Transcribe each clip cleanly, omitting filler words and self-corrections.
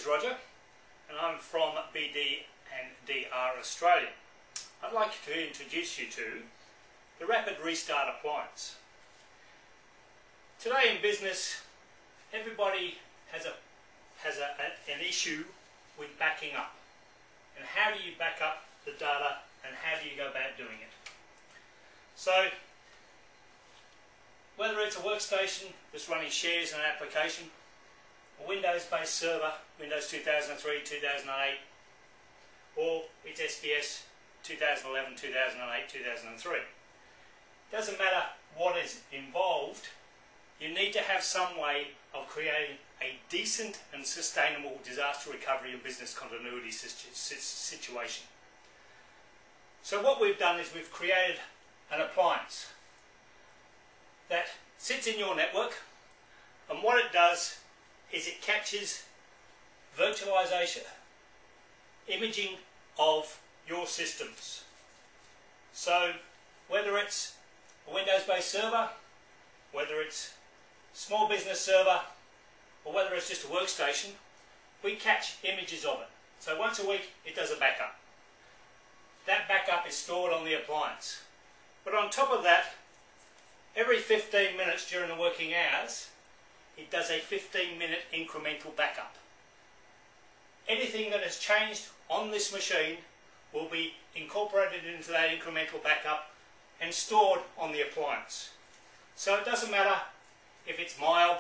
is Roger and I'm from BD and DR Australia. I'd like to introduce you to the Rapid Restart Appliance. Today in business, everybody has an issue with backing up. And how do you back up the data and how do you go about doing it? So, whether it's a workstation that's running shares in an application, a Windows-based server, Windows 2003, 2008, or it's SPS 2011, 2008, 2003. Doesn't matter what is involved, you need to have some way of creating a decent and sustainable disaster recovery and business continuity situation. So what we've done is we've created an appliance that sits in your network, and what it does is it captures virtualization, imaging of your systems. So whether it's a Windows-based server, whether it's small business server, or whether it's just a workstation, we catch images of it. So once a week it does a backup. That backup is stored on the appliance. But on top of that, every 15 minutes during the working hours, it does a 15-minute incremental backup. Anything that has changed on this machine will be incorporated into that incremental backup and stored on the appliance. So it doesn't matter if it's mild,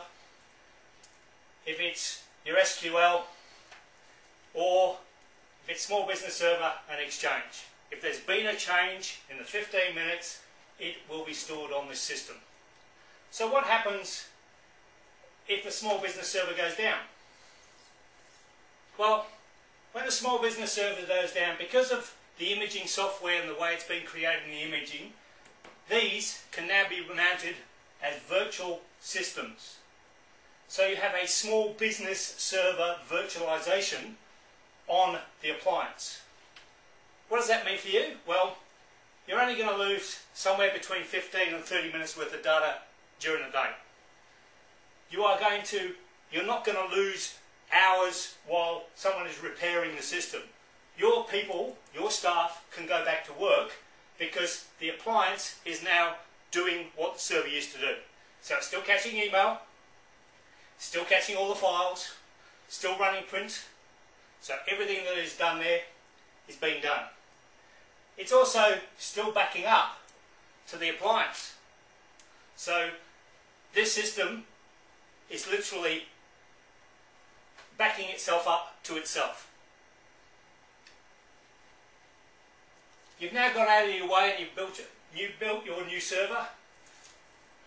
if it's your SQL, or if it's small business server and Exchange. If there's been a change in the 15 minutes, it will be stored on this system. So what happens if the small business server goes down? Well, when the small business server goes down, because of the imaging software and the way it's been creating the imaging, these can now be mounted as virtual systems. So you have a small business server virtualization on the appliance. What does that mean for you? Well, you're only going to lose somewhere between 15 and 30 minutes worth of data during the day. You're not going to lose hours while someone is repairing the system. Your people, your staff, can go back to work because the appliance is now doing what the server used to do. So it's still catching email, still catching all the files, still running print. So everything that is done there is being done. It's also still backing up to the appliance. So this system is literally backing itself up to itself. You've now gone out of your way and you've built your new server.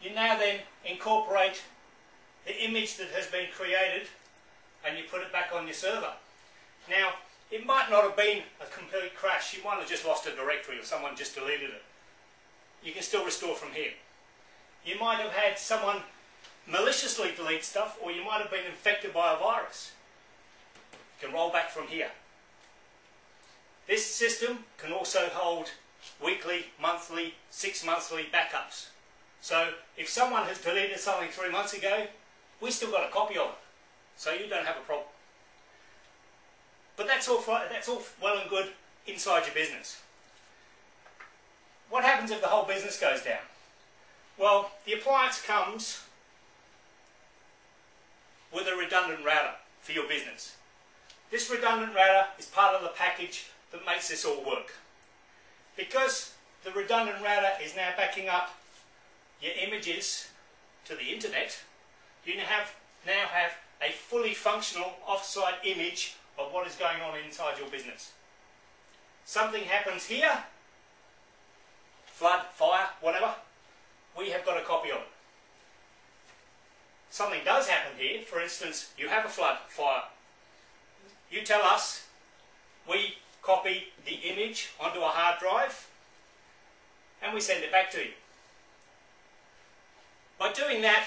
You now then incorporate the image that has been created and you put it back on your server. Now, it might not have been a complete crash. You might have just lost a directory or someone just deleted it. You can still restore from here. You might have had someone maliciously delete stuff, or you might have been infected by a virus. You can roll back from here. This system can also hold weekly, monthly, 6-monthly backups. So if someone has deleted something 3 months ago, we still got a copy of it. So you don't have a problem. But that's all well and good inside your business. What happens if the whole business goes down? Well, the appliance comes with a redundant router for your business. This redundant router is part of the package that makes this all work. Because the redundant router is now backing up your images to the internet, you now have a fully functional off-site image of what is going on inside your business. Something happens here, flood, fire, whatever, we have got a copy of it. Something does happen here, for instance, you have a flood, fire. You tell us, we copy the image onto a hard drive and we send it back to you. By doing that,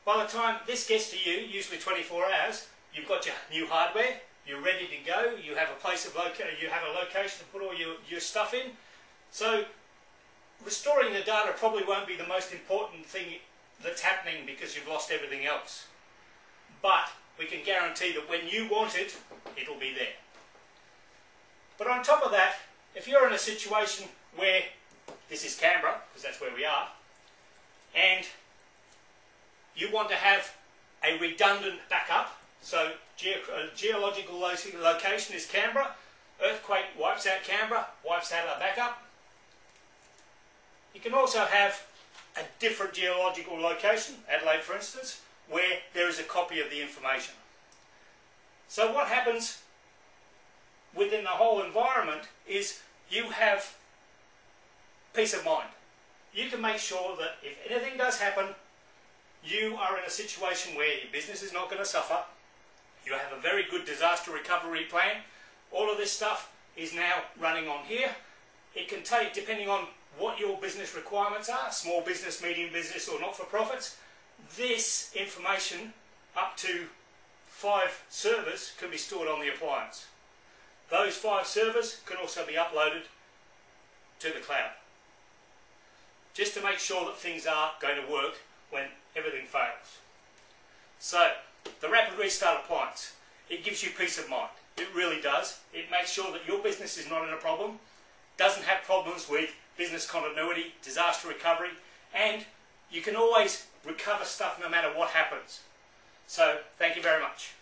by the time this gets to you, usually 24 hours, you've got your new hardware, you're ready to go, you have a place of you have a location to put all your stuff in. So restoring the data probably won't be the most important thing that's happening because you've lost everything else. But we can guarantee that when you want it, it'll be there. But on top of that, if you're in a situation where, this is Canberra, because that's where we are, and you want to have a redundant backup, so geological location is Canberra, earthquake wipes out Canberra, wipes out our backup. You can also have a different geological location, Adelaide for instance, where there is a copy of the information. So what happens within the whole environment is you have peace of mind. You can make sure that if anything does happen, you are in a situation where your business is not going to suffer. You have a very good disaster recovery plan. All of this stuff is now running on here. It can take, depending on what your business requirements are, small business, medium business or not-for-profits, this information up to 5 servers can be stored on the appliance. Those 5 servers can also be uploaded to the cloud, just to make sure that things are going to work when everything fails. So, the Rapid Restart Appliance, it gives you peace of mind. It really does. It makes sure that your business is not in a problem, doesn't have problems with business continuity, disaster recovery, and you can always recover stuff no matter what happens. So, thank you very much.